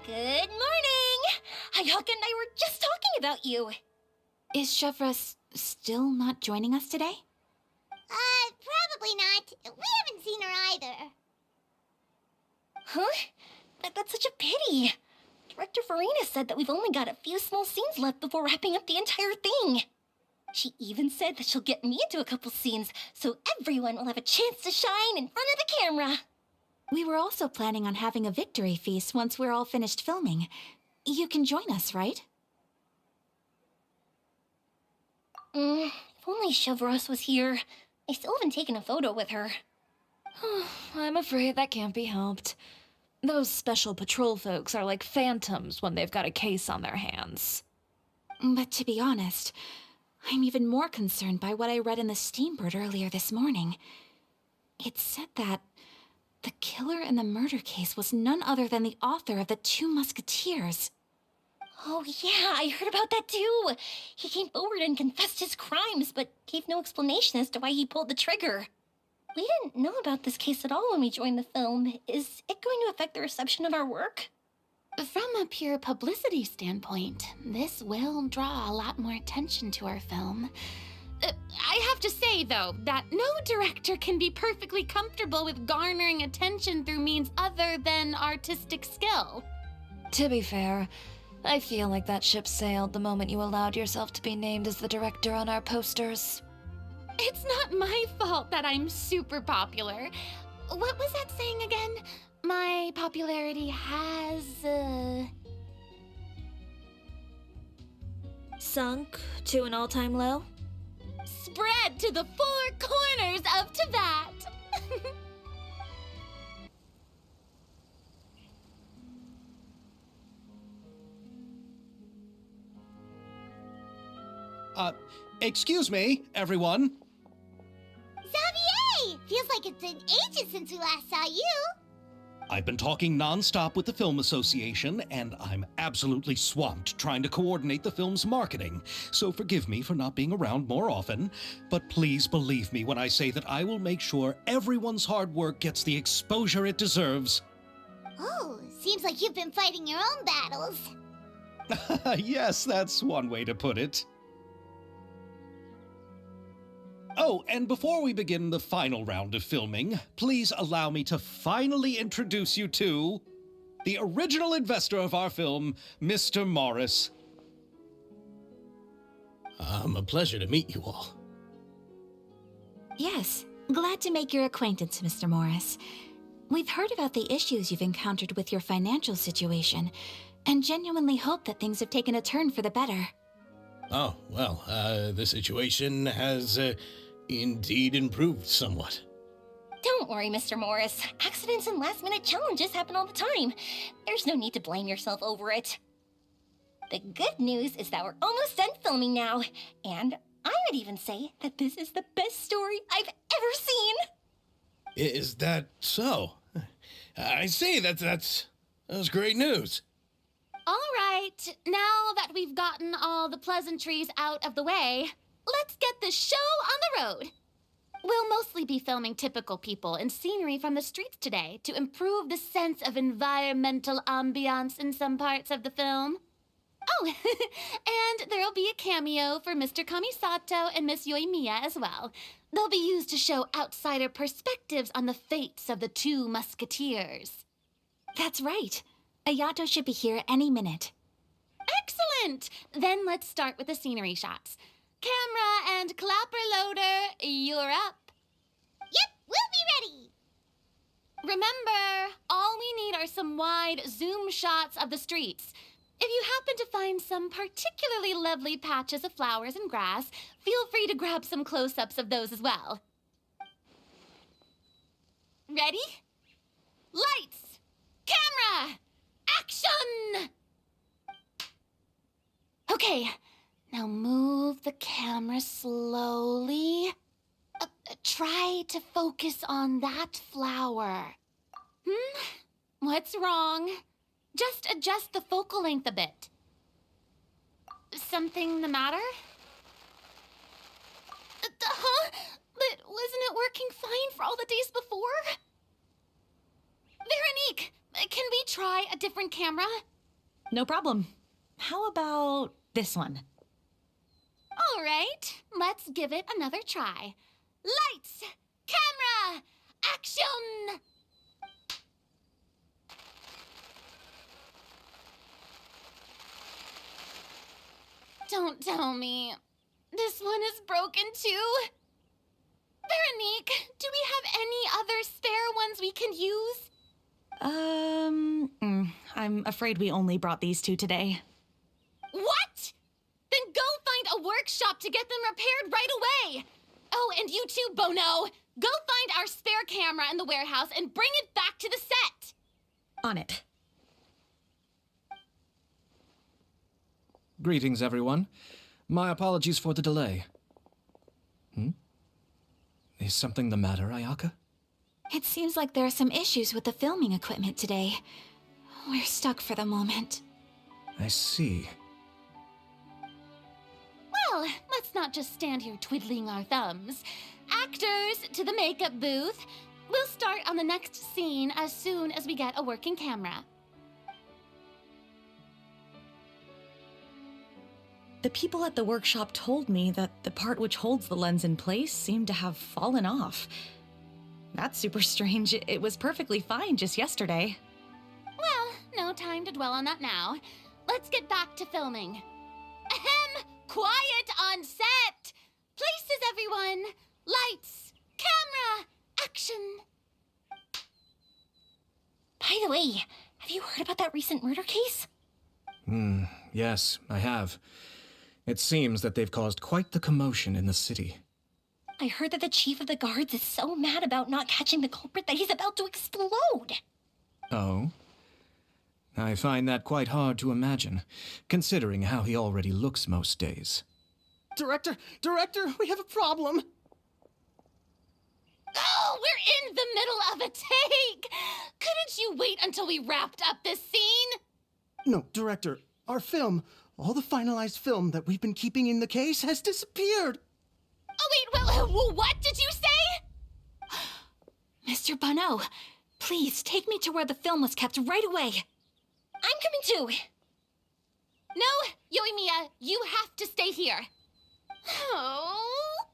Good morning! Hayaka and I were just talking about you. Is Chevra still not joining us today? Probably not. We haven't seen her either. Huh? That's such a pity. Director Farina said that we've only got a few small scenes left before wrapping up the entire thing. She even said that she'll get me into a couple scenes, so everyone will have a chance to shine in front of the camera. We were also planning on having a victory feast once we're all finished filming. You can join us, right? If only Chevros was here. I still haven't taken a photo with her. I'm afraid that can't be helped. Those special patrol folks are like phantoms when they've got a case on their hands. But to be honest, I'm even more concerned by what I read in the Steambird earlier this morning. It said that the killer in the murder case was none other than the author of the Two Musketeers. Oh yeah, I heard about that too. He came forward and confessed his crimes, but gave no explanation as to why he pulled the trigger. We didn't know about this case at all when we joined the film. Is it going to affect the reception of our work? From a pure publicity standpoint, this will draw a lot more attention to our film. I have to say, though, that no director can be perfectly comfortable with garnering attention through means other than artistic skill. To be fair, I feel like that ship sailed the moment you allowed yourself to be named as the director on our posters. It's not my fault that I'm super popular. What was that saying again? My popularity has, Sunk to an all-time low? spread to the four corners of Tibet. Excuse me, everyone. Xavier! Feels like it's been ages since we last saw you. I've been talking nonstop with the Film Association, and I'm absolutely swamped trying to coordinate the film's marketing. So forgive me for not being around more often, but please believe me when I say that I will make sure everyone's hard work gets the exposure it deserves. Oh, seems like you've been fighting your own battles. Yes, that's one way to put it. Oh, and before we begin the final round of filming, please allow me to finally introduce you to the original investor of our film, Mr. Morris. A pleasure to meet you all. Yes, glad to make your acquaintance, Mr. Morris. We've heard about the issues you've encountered with your financial situation, and genuinely hope that things have taken a turn for the better. Oh, well, the situation has indeed improved somewhat. Don't worry, Mr. Morris. Accidents and last-minute challenges happen all the time. There's no need to blame yourself over it. The good news is that we're almost done filming now, and I would even say that this is the best story I've ever seen. Is that so? I see, that's great news. All right, now that we've gotten all the pleasantries out of the way, let's get the show on the road. We'll mostly be filming typical people and scenery from the streets today to improve the sense of environmental ambiance in some parts of the film. Oh, and there'll be a cameo for Mr. Kamisato and Miss Yoimiya as well. They'll be used to show outsider perspectives on the fates of the Two Musketeers. That's right. Ayato should be here any minute. Excellent! Then let's start with the scenery shots. Camera and clapper loader, you're up. Yep, we'll be ready. Remember, all we need are some wide zoom shots of the streets. If you happen to find some particularly lovely patches of flowers and grass, feel free to grab some close-ups of those as well. Ready? Lights! Camera! Action! Okay, now move the camera slowly. Try to focus on that flower. What's wrong? Just adjust the focal length a bit. Something the matter? Huh? But wasn't it working fine for all the days before? Veronique, can we try a different camera? No problem. How about this one? All right, let's give it another try. Lights, camera, action! Don't tell me. This one is broken too? Veronique, do we have any other spare ones we can use? I'm afraid we only brought these two today. What? Then go find a workshop to get them repaired right away. Oh, and you too, Bono. Go find our spare camera in the warehouse and bring it back to the set. On it. Greetings, everyone. My apologies for the delay. Is something the matter, Ayaka? It seems like there are some issues with the filming equipment today. We're stuck for the moment. I see. Well, let's not just stand here twiddling our thumbs. Actors, to the makeup booth. We'll start on the next scene as soon as we get a working camera. The people at the workshop told me that the part which holds the lens in place seemed to have fallen off. That's super strange. It was perfectly fine just yesterday. Well, no time to dwell on that now. Let's get back to filming. Ahem! Quiet on set! Places, everyone! Lights! Camera! Action! By the way, have you heard about that recent murder case? Yes, I have. It seems that they've caused quite the commotion in the city. I heard that the chief of the guards is so mad about not catching the culprit that he's about to explode. Oh? I find that quite hard to imagine, considering how he already looks most days. Director, we have a problem. Oh, we're in the middle of a take! Couldn't you wait until we wrapped up this scene? No, Director, our film, all the finalized film that we've been keeping in the case has disappeared. Oh, wait, well, what did you say? Mr. Bono, please take me to where the film was kept right away. I'm coming too. No, Yoimiya, you have to stay here. Oh.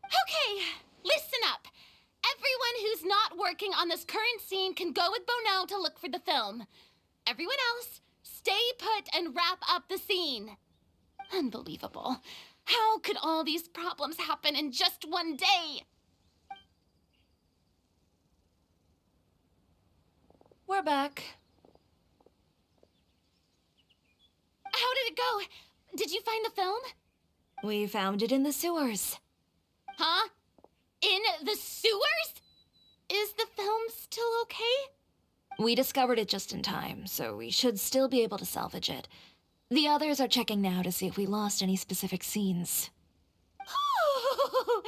Okay, listen up. Everyone who's not working on this current scene can go with Bono to look for the film. Everyone else, stay put and wrap up the scene. Unbelievable. How could all these problems happen in just one day? We're back. How did it go? Did you find the film? We found it in the sewers. Huh? In the sewers? Is the film still okay? We discovered it just in time, so we should still be able to salvage it. The others are checking now to see if we lost any specific scenes. Oh,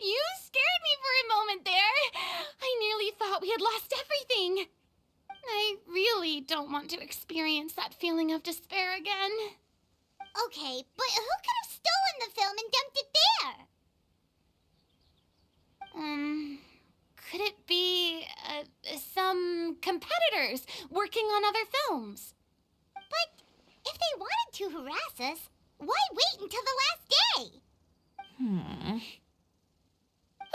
you scared me for a moment there. I nearly thought we had lost everything. I really don't want to experience that feeling of despair again. Okay, but who could have stolen the film and dumped it there? Could it be some competitors working on other films? But if they wanted to harass us, why wait until the last day?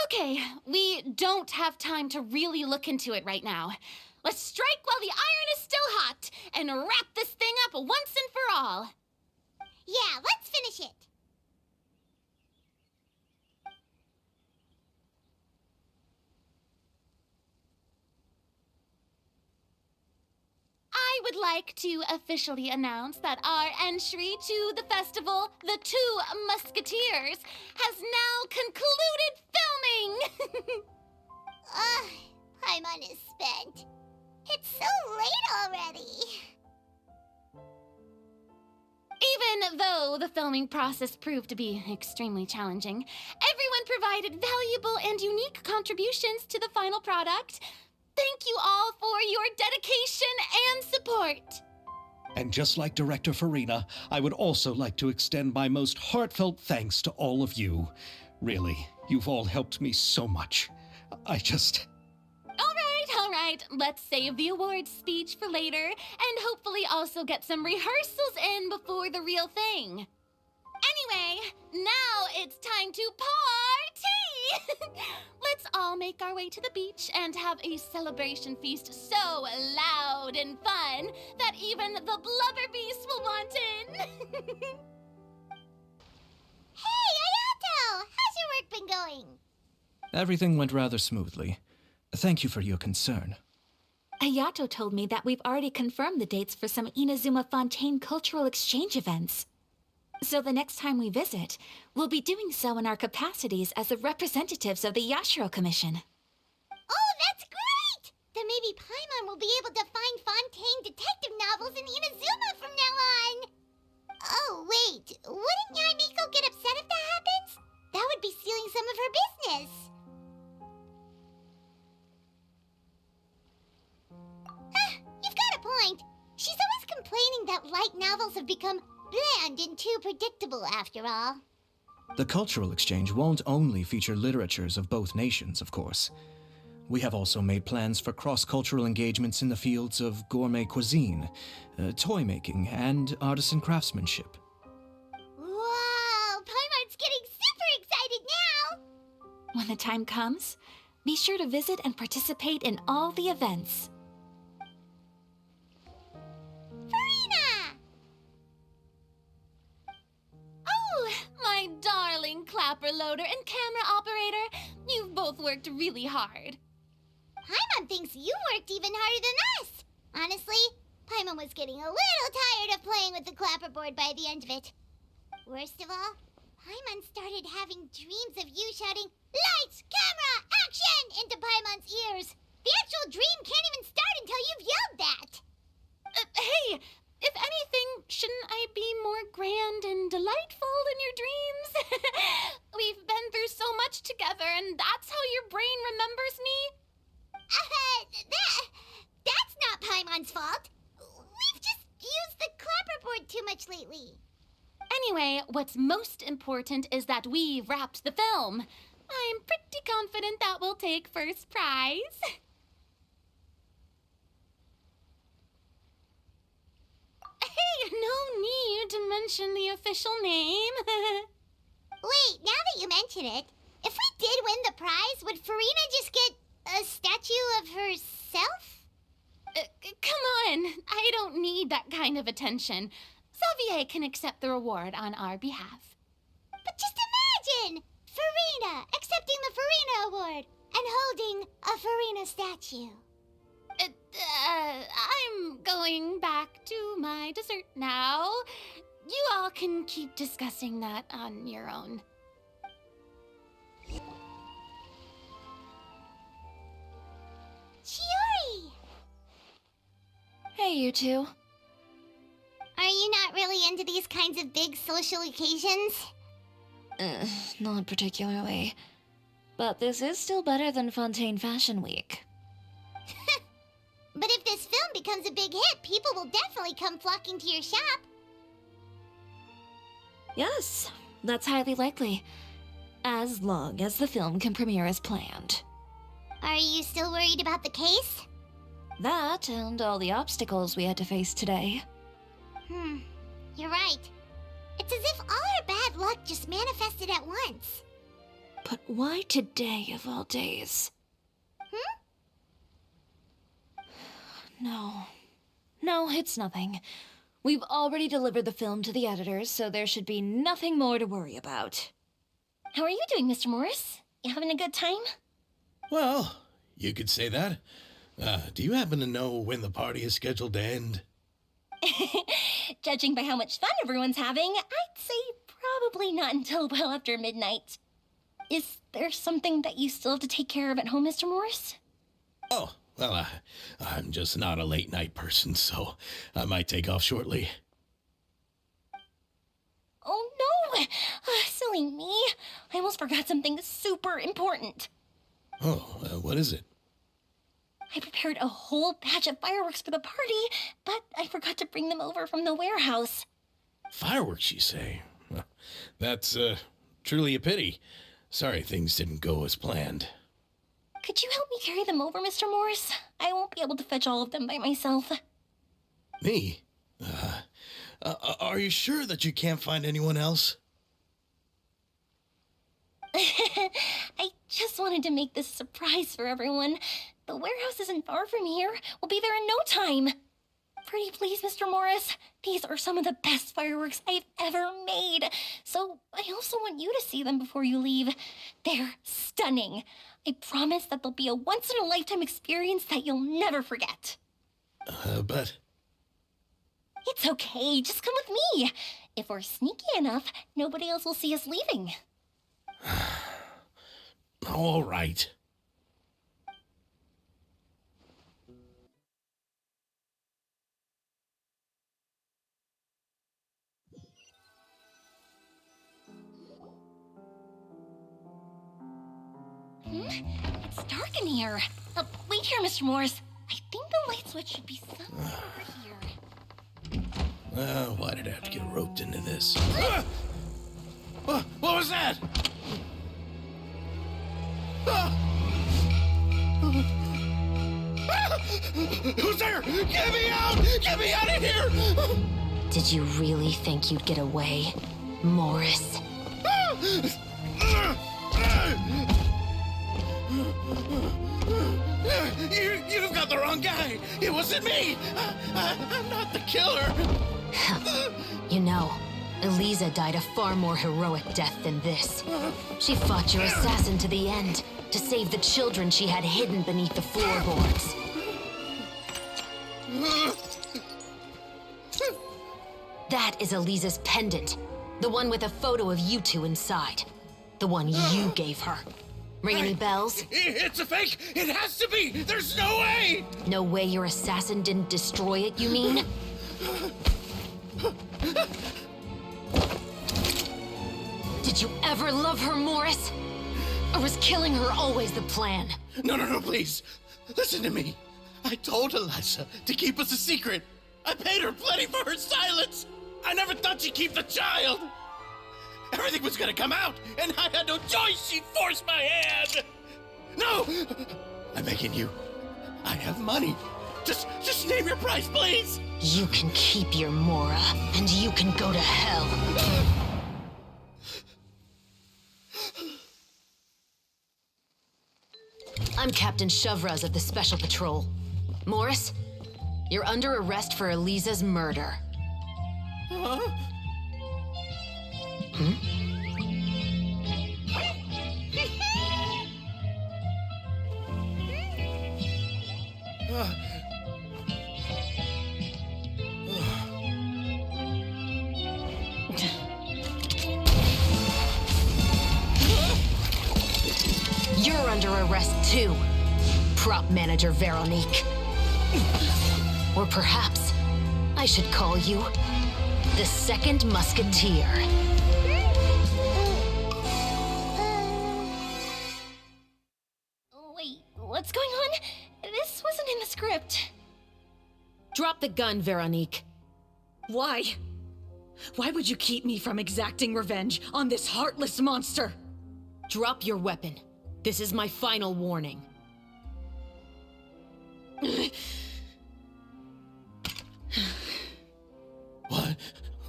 Okay, we don't have time to really look into it right now. Let's strike while the iron is still hot and wrap this thing up once and for all. Yeah, let's finish it. I would like to officially announce that our entry to the festival, The Two Musketeers, has now concluded filming! Paimon is spent. It's so late already. Even though the filming process proved to be extremely challenging, everyone provided valuable and unique contributions to the final product. Thank you all for your dedication and support. And just like Director Farina, I would also like to extend my most heartfelt thanks to all of you. Really, you've all helped me so much. All right, right, let's save the awards speech for later, and hopefully also get some rehearsals in before the real thing. Anyway, now it's time to party! Let's all make our way to the beach and have a celebration feast so loud and fun that even the blubber beast will want in. Hey, Ayato! How's your work been going? Everything went rather smoothly. Thank you for your concern. Ayato told me that we've already confirmed the dates for some Inazuma Fontaine cultural exchange events. So the next time we visit, we'll be doing so in our capacities as the representatives of the Yashiro Commission. Oh, that's great! Then maybe Paimon will be able to find Fontaine detective novels in Inazuma from now on. Oh, wait. Wouldn't Yaimiko get upset if that happens? That would be stealing some of her business. You've got a point. She's always complaining that light novels have become bland and too predictable after all. The cultural exchange won't only feature literatures of both nations, of course. We have also made plans for cross-cultural engagements in the fields of gourmet cuisine, toy making, and artisan craftsmanship. Wow, Paimon's getting super excited now! When the time comes, be sure to visit and participate in all the events. Farina! Oh, my darling clapper loader and camera operator, you've both worked really hard. Paimon thinks you worked even harder than us. Honestly, Paimon was getting a little tired of playing with the clapperboard by the end of it. Worst of all, Paimon started having dreams of you shouting, "Lights, camera, action!" into Paimon's ears. The actual dream can't even start until you've yelled that. Hey, if anything, shouldn't I be more grand and delightful in your dreams? We've been through so much together, and that's how your brain remembers me? That's not Paimon's fault. We've just used the clapperboard too much lately. Anyway, what's most important is that we've wrapped the film. I'm pretty confident that we'll take first prize. Hey, no need to mention the official name. Wait, now that you mention it, if we did win the prize, would Farina just get a statue of herself? Come on, I don't need that kind of attention. Xavier can accept the reward on our behalf. But just imagine! Farina accepting the Farina Award and holding a Farina statue. I'm going back to my dessert now. You all can keep discussing that on your own. Chiori! Hey, you two. Are you not really into these kinds of big social occasions? Not particularly. But this is still better than Fontaine Fashion Week. But if this film becomes a big hit, people will definitely come flocking to your shop. Yes, that's highly likely. As long as the film can premiere as planned. Are you still worried about the case? That and all the obstacles we had to face today. You're right. It's as if all our bad luck just manifested at once. But why today of all days? No, it's nothing. We've already delivered the film to the editors, so there should be nothing more to worry about. How are you doing, Mr. Morris? You having a good time? Well, you could say that. Do you happen to know when the party is scheduled to end? Judging by how much fun everyone's having, I'd say probably not until well after midnight. Is there something that you still have to take care of at home, Mr. Morris? Oh, well, I'm just not a late night person, so I might take off shortly. Oh no! Silly me. I almost forgot something super important. Oh, what is it? I prepared a whole batch of fireworks for the party, but I forgot to bring them over from the warehouse. Fireworks, you say? Well, that's truly a pity. Sorry things didn't go as planned. Could you help me carry them over, Mr. Morris? I won't be able to fetch all of them by myself. Me? Are you sure that you can't find anyone else? I just wanted to make this a surprise for everyone. The warehouse isn't far from here. We'll be there in no time. Pretty please, Mr. Morris. These are some of the best fireworks I've ever made. So I also want you to see them before you leave. They're stunning. I promise that they'll be a once-in-a-lifetime experience that you'll never forget. But... It's okay. Just come with me. If we're sneaky enough, nobody else will see us leaving. All right. It's dark in here. Wait here, Mr. Morris. I think the light switch should be somewhere over here. Why did I have to get roped into this? What was that? Who's there? Get me out! Get me out of here! Did you really think you'd get away, Morris? You've got the wrong guy. It wasn't me. I'm not the killer. You know, Eliza died a far more heroic death than this. She fought your assassin to the end to save the children she had hidden beneath the floorboards. That is Eliza's pendant. The one with a photo of you two inside. The one you gave her. Ring any bells? It's a fake! It has to be! There's no way! No way your assassin didn't destroy it, you mean? Did you ever love her, Morris? Or was killing her always the plan? No, please. Listen to me. I told Eliza to keep us a secret. I paid her plenty for her silence. I never thought she'd keep the child. Everything was gonna come out, and I had no choice. She forced my hand. No! I'm begging you. I have money. Just name your price, please. You can keep your Mora, and you can go to hell. I'm Captain Shovraz of the Special Patrol. Morris, you're under arrest for Eliza's murder. Huh? You're under arrest too, Prop Manager Veronique. Or perhaps I should call you the Second Musketeer. Wait, what's going on? This wasn't in the script. Drop the gun, Veronique. Why? Why would you keep me from exacting revenge on this heartless monster? Drop your weapon. This is my final warning.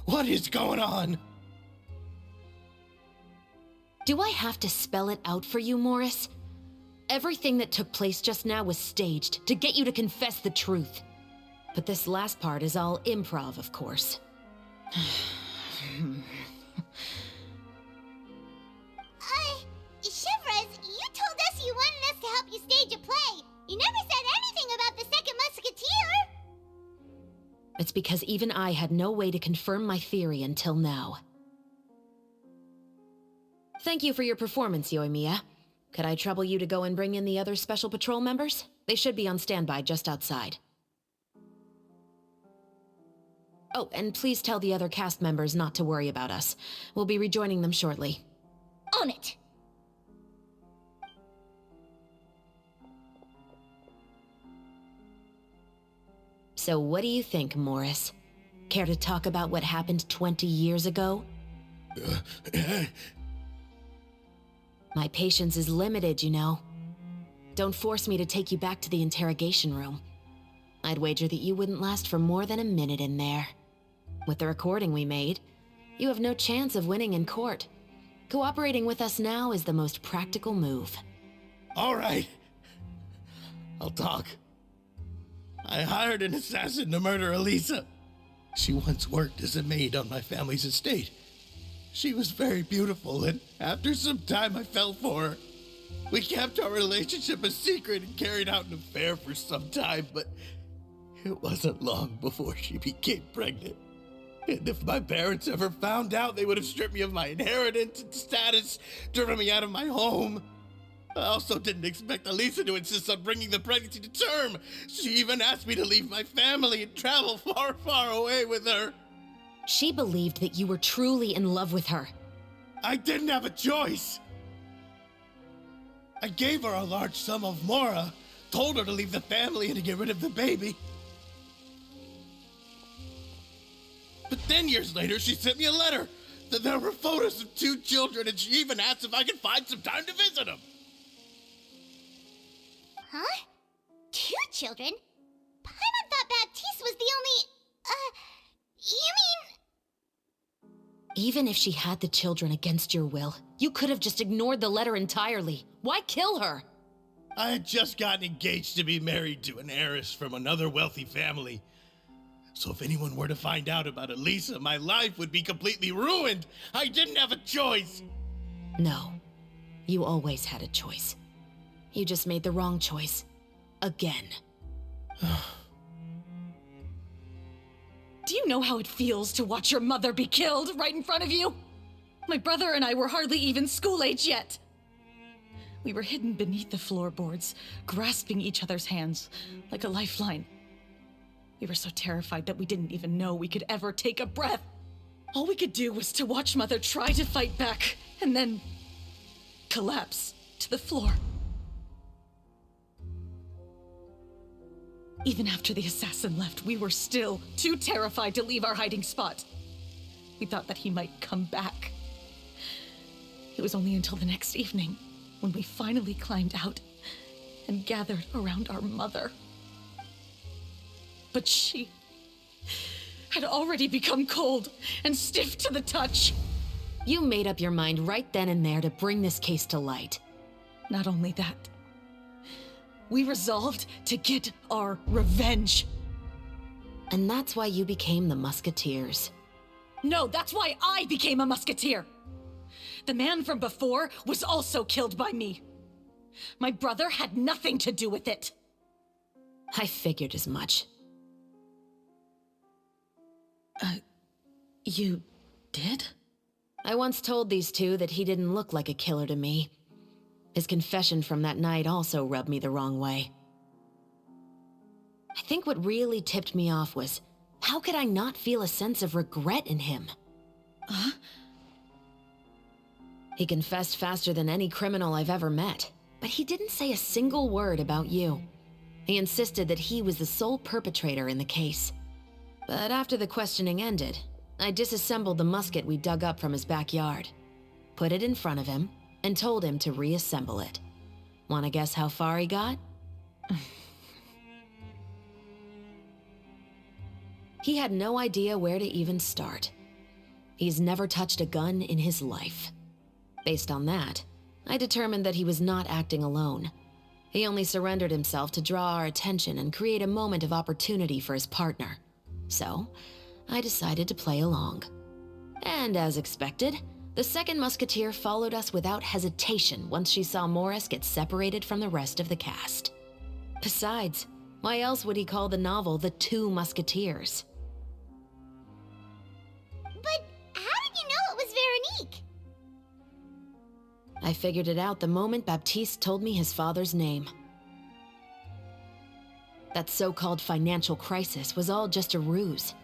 What is going on? Do I have to spell it out for you, Morris? Everything that took place just now was staged to get you to confess the truth. But this last part is all improv, of course. Shivers, you told us you wanted us to help you stage a play. You never said anything about the Second Musketeer. It's because even I had no way to confirm my theory until now. Thank you for your performance, Yoimiya. Could I trouble you to go and bring in the other Special Patrol members? They should be on standby just outside. Oh, and please tell the other cast members not to worry about us. We'll be rejoining them shortly. On it. So what do you think, Morris? Care to talk about what happened 20 years ago? My patience is limited, you know. don't force me to take you back to the interrogation room. I'd wager that you wouldn't last for more than a minute in there. With the recording we made, you have no chance of winning in court. Cooperating with us now is the most practical move. All right. I'll talk. I hired an assassin to murder Elisa. She once worked as a maid on my family's estate. She was very beautiful, and after some time I fell for her. We kept our relationship a secret and carried out an affair for some time, but it wasn't long before she became pregnant. And if my parents ever found out, they would have stripped me of my inheritance and status, driven me out of my home. I also didn't expect Elisa to insist on bringing the pregnancy to term. She even asked me to leave my family and travel far, far away with her. She believed that you were truly in love with her. I didn't have a choice. I gave her a large sum of mora, told her to leave the family and to get rid of the baby. But then years later, she sent me a letter. That there were photos of 2 children, and she even asked if I could find some time to visit them. Huh? 2 children? Paimon thought Baptiste was the only... you mean... Even if she had the children against your will, you could have just ignored the letter entirely. Why kill her? I had just gotten engaged to be married to an heiress from another wealthy family. So if anyone were to find out about Elisa, my life would be completely ruined. I didn't have a choice. No, you always had a choice. You just made the wrong choice. Again. Do you know how it feels to watch your mother be killed right in front of you? My brother and I were hardly even school age yet. We were hidden beneath the floorboards, grasping each other's hands like a lifeline. We were so terrified that we didn't even know we could ever take a breath. All we could do was to watch Mother try to fight back, and then collapse to the floor. Even after the assassin left, we were still too terrified to leave our hiding spot. We thought that he might come back. It was only until the next evening when we finally climbed out and gathered around our mother. But she had already become cold and stiff to the touch. You made up your mind right then and there to bring this case to light. Not only that, we resolved to get our revenge. And that's why you became the Musketeers. No, that's why I became a musketeer. The man from before was also killed by me. My brother had nothing to do with it. I figured as much. You did? I once told these 2 that he didn't look like a killer to me. His confession from that night also rubbed me the wrong way. I think what really tipped me off was, how could I not feel a sense of regret in him? Huh? He confessed faster than any criminal I've ever met, but he didn't say a single word about you. He insisted that he was the sole perpetrator in the case. But after the questioning ended, I disassembled the musket we dug up from his backyard, put it in front of him, and told him to reassemble it. Wanna guess how far he got? He had no idea where to even start. He's never touched a gun in his life. Based on that, I determined that he was not acting alone. He only surrendered himself to draw our attention and create a moment of opportunity for his partner. So, I decided to play along. And as expected, the second musketeer followed us without hesitation once she saw Morris get separated from the rest of the cast. Besides, why else would he call the novel The Two Musketeers? But how did you know it was Veronique? I figured it out the moment Baptiste told me his father's name. That so-called financial crisis was all just a ruse.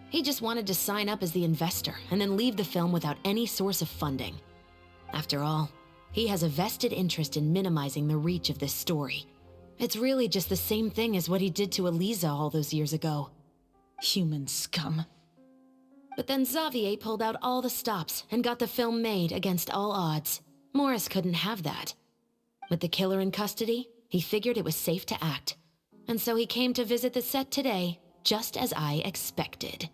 He just wanted to sign up as the investor and then leave the film without any source of funding. After all, he has a vested interest in minimizing the reach of this story. It's really just the same thing as what he did to Elisa all those years ago. Human scum. But then Xavier pulled out all the stops and got the film made against all odds. Morris couldn't have that. With the killer in custody, He figured it was safe to act, and so he came to visit the set today, just as I expected.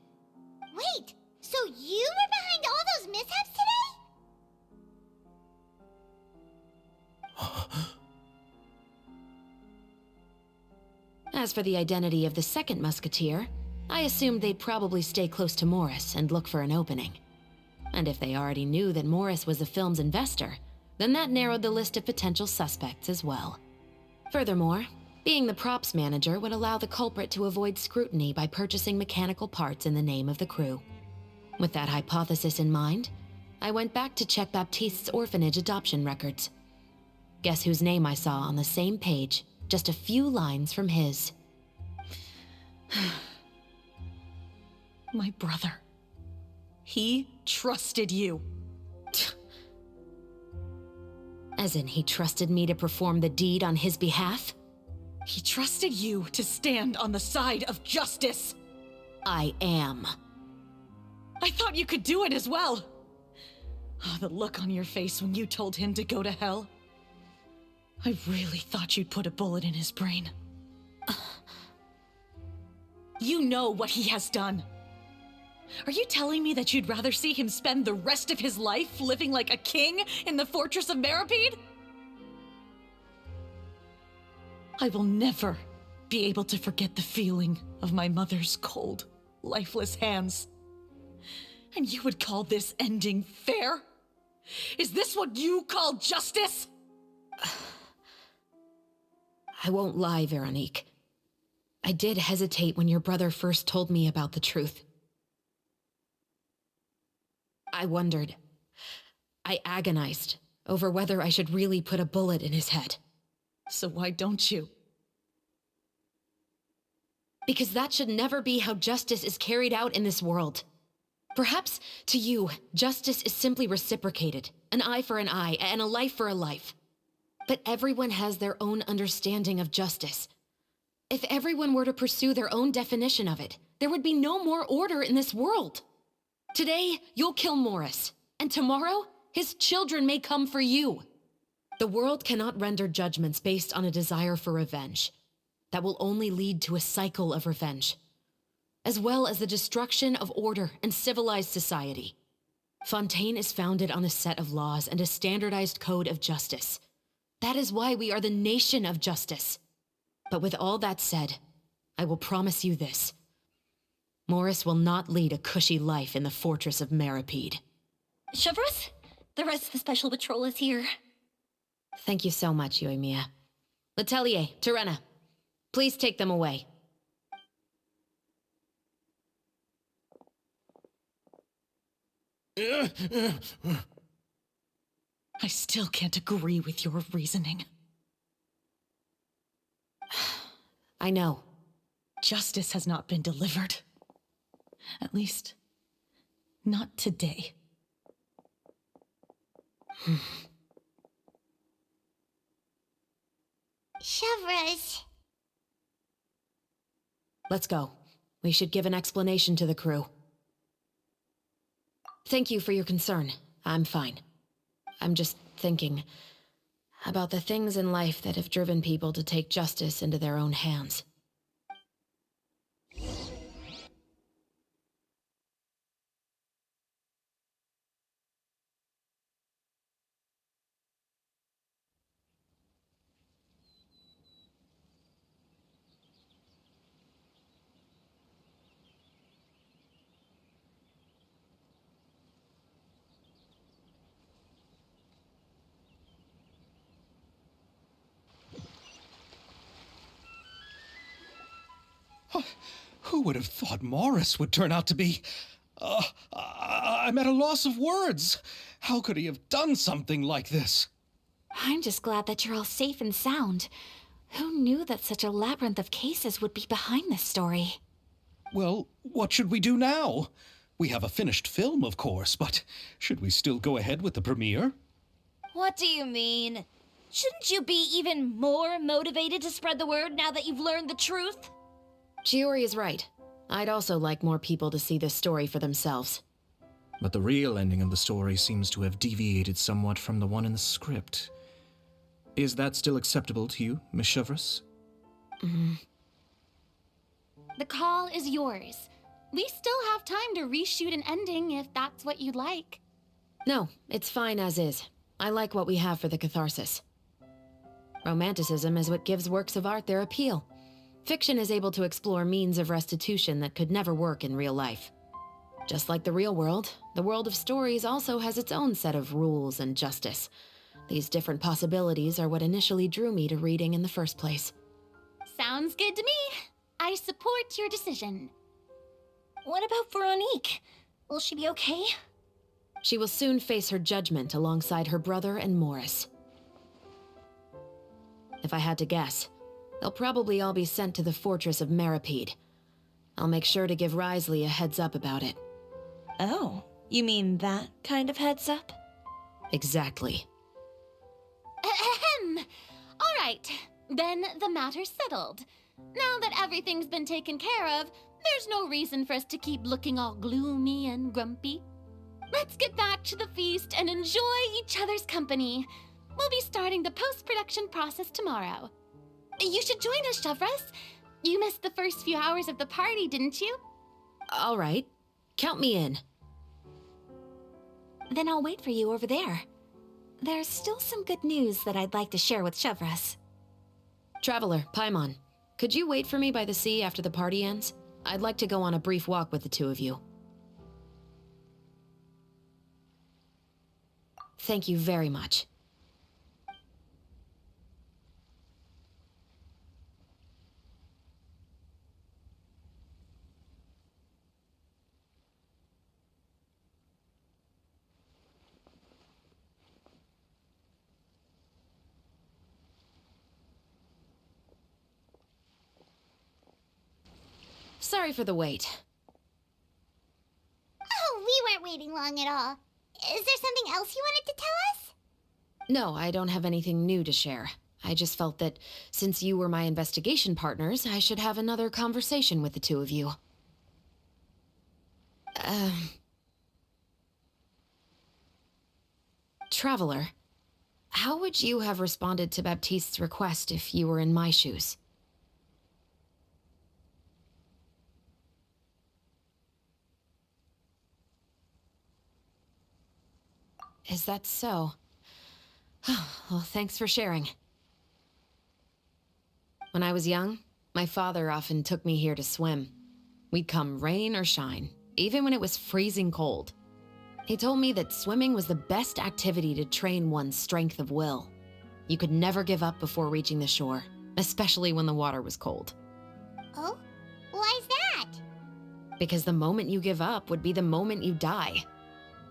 Wait, so you were behind all those mishaps today? As for the identity of the second musketeer, I assumed they'd probably stay close to Morris and look for an opening. And if they already knew that Morris was the film's investor, then that narrowed the list of potential suspects as well. Furthermore, being the props manager would allow the culprit to avoid scrutiny by purchasing mechanical parts in the name of the crew. With that hypothesis in mind, I went back to check Baptiste's orphanage adoption records. Guess whose name I saw on the same page, just a few lines from his. My brother. He trusted you. As in, he trusted me to perform the deed on his behalf? He trusted you to stand on the side of justice. I am. I thought you could do it as well. Oh, the look on your face when you told him to go to hell. I really thought you'd put a bullet in his brain. You know what he has done. Are you telling me that you'd rather see him spend the rest of his life living like a king in the fortress of Meripede? I will never be able to forget the feeling of my mother's cold, lifeless hands. And you would call this ending fair? Is this what you call justice? I won't lie, Veronique. I did hesitate when your brother first told me about the truth. I wondered. I agonized over whether I should really put a bullet in his head. So why don't you? Because that should never be how justice is carried out in this world. Perhaps, to you, justice is simply reciprocated. An eye for an eye, and a life for a life. But everyone has their own understanding of justice. If everyone were to pursue their own definition of it, there would be no more order in this world. Today, you'll kill Morris, and tomorrow, his children may come for you. The world cannot render judgments based on a desire for revenge. That will only lead to a cycle of revenge, as well as the destruction of order and civilized society. Fontaine is founded on a set of laws and a standardized code of justice. That is why we are the nation of justice. But with all that said, I will promise you this. Morris will not lead a cushy life in the fortress of Meripede. Chevreuse, the rest of the Special Patrol is here. Thank you so much, Yoimiya. Letelier, Terena, please take them away. I still can't agree with your reasoning. I know. Justice has not been delivered. At least, not today. Chevreuse. Let's go. We should give an explanation to the crew. Thank you for your concern. I'm fine. I'm just thinking about the things in life that have driven people to take justice into their own hands. Who would have thought Morris would turn out to be... I'm at a loss of words. How could he have done something like this? I'm just glad that you're all safe and sound. Who knew that such a labyrinth of cases would be behind this story? Well, what should we do now? We have a finished film, of course, but should we still go ahead with the premiere? What do you mean? Shouldn't you be even more motivated to spread the word now that you've learned the truth? Chiori is right. I'd also like more people to see this story for themselves. But the real ending of the story seems to have deviated somewhat from the one in the script. Is that still acceptable to you, Miss Chevreuse? The call is yours. We still have time to reshoot an ending if that's what you'd like. No, it's fine as is. I like what we have for the catharsis. Romanticism is what gives works of art their appeal. Fiction is able to explore means of restitution that could never work in real life. Just like the real world, the world of stories also has its own set of rules and justice. These different possibilities are what initially drew me to reading in the first place. Sounds good to me. I support your decision. What about Veronique? Will she be okay? She will soon face her judgment alongside her brother and Morris. If I had to guess, they'll probably all be sent to the fortress of Meripede. I'll make sure to give Risley a heads up about it. Oh, you mean that kind of heads up? Exactly. Ahem. All right, then the matter's settled. Now that everything's been taken care of, there's no reason for us to keep looking all gloomy and grumpy. Let's get back to the feast and enjoy each other's company. We'll be starting the post-production process tomorrow. You should join us, Chevreuse. You missed the first few hours of the party, didn't you? All right. Count me in. Then I'll wait for you over there. There's still some good news that I'd like to share with Chevreuse. Traveler, Paimon, could you wait for me by the sea after the party ends? I'd like to go on a brief walk with the two of you. Thank you very much. Sorry for the wait. Oh, we weren't waiting long at all. Is there something else you wanted to tell us? No, I don't have anything new to share. I just felt that since you were my investigation partners, I should have another conversation with the two of you. Traveler, how would you have responded to Baptiste's request if you were in my shoes? Is that so? Well, thanks for sharing. When I was young, my father often took me here to swim. We'd come rain or shine, even when it was freezing cold. He told me that swimming was the best activity to train one's strength of will. You could never give up before reaching the shore, especially when the water was cold. Oh? Why's that? Because the moment you give up would be the moment you die.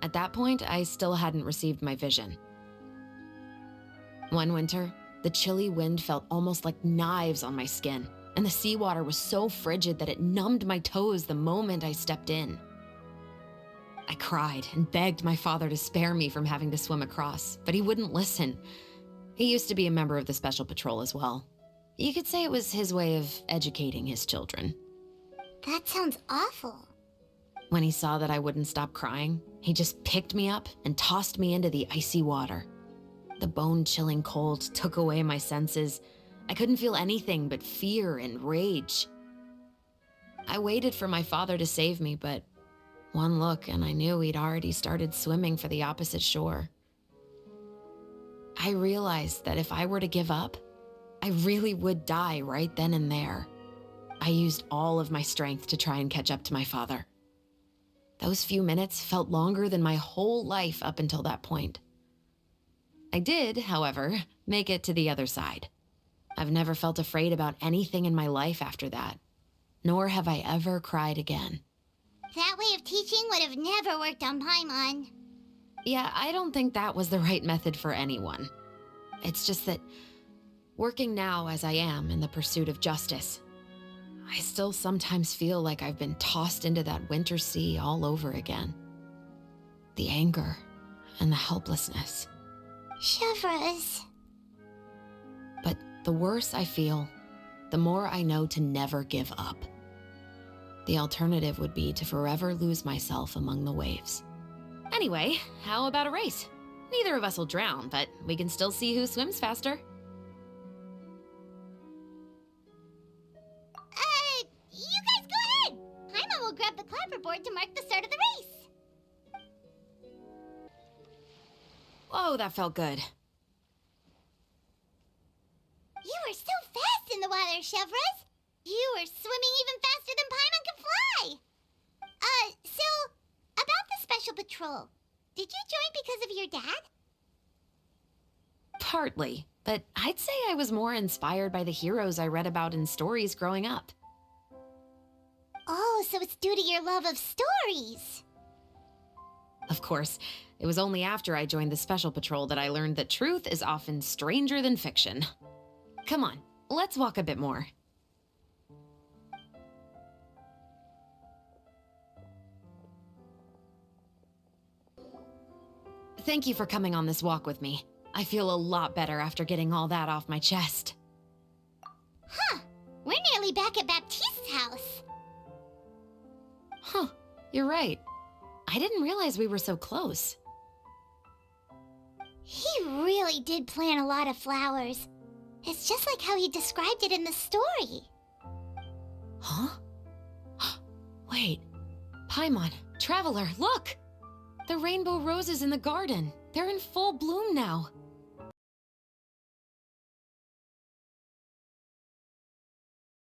At that point, I still hadn't received my vision. One winter, the chilly wind felt almost like knives on my skin, and the seawater was so frigid that it numbed my toes the moment I stepped in. I cried and begged my father to spare me from having to swim across, but he wouldn't listen. He used to be a member of the Special Patrol as well. You could say it was his way of educating his children. That sounds awful. When he saw that I wouldn't stop crying, he just picked me up and tossed me into the icy water. The bone-chilling cold took away my senses. I couldn't feel anything but fear and rage. I waited for my father to save me, but one look and I knew he'd already started swimming for the opposite shore. I realized that if I were to give up, I really would die right then and there. I used all of my strength to try and catch up to my father. Those few minutes felt longer than my whole life up until that point. I did, however, make it to the other side. I've never felt afraid about anything in my life after that, nor have I ever cried again. That way of teaching would have never worked on Paimon. Yeah, I don't think that was the right method for anyone. It's just that, working now as I am in the pursuit of justice, I still sometimes feel like I've been tossed into that winter sea all over again. The anger and the helplessness. Chevreuse. But the worse I feel, the more I know to never give up. The alternative would be to forever lose myself among the waves. Anyway, how about a race? Neither of us will drown, but we can still see who swims faster. clapperboard to mark the start of the race. Whoa, that felt good. You were so fast in the water, Chevres. You were swimming even faster than Paimon can fly. So, about the special patrol. Did you join because of your dad? Partly, but I'd say I was more inspired by the heroes I read about in stories growing up. Oh, so it's due to your love of stories. Of course, it was only after I joined the Special Patrol that I learned that truth is often stranger than fiction. Come on, let's walk a bit more. Thank you for coming on this walk with me. I feel a lot better after getting all that off my chest. Huh. We're nearly back at Baptiste's house. Huh, you're right. I didn't realize we were so close. He really did plant a lot of flowers. It's just like how he described it in the story. Huh? Wait. Paimon, Traveler, look! The rainbow roses in the garden. They're in full bloom now.